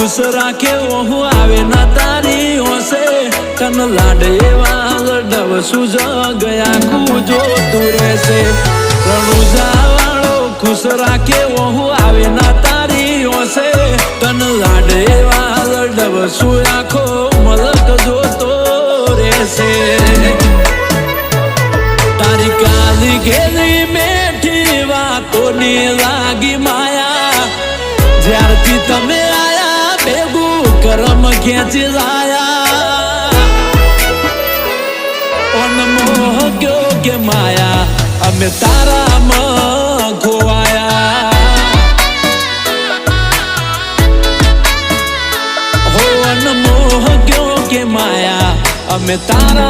खुश राखे वो आवे ना तारी ओसे तन लाडे वाल सूज गया जो दूरे से रणुजा वालो खुश राखे वो आवे ना तारी ओसे तन लाडे वाल सु आखो मलक जो तो रेसे तारी काली घेरी मेठी वातो नी लागी माया ज्यारथी तमे आया बेगू करम खेंची लाया मोह क्यों के माया अमे तारा में खोवाया हो मोह क्यों के माया अमे तारा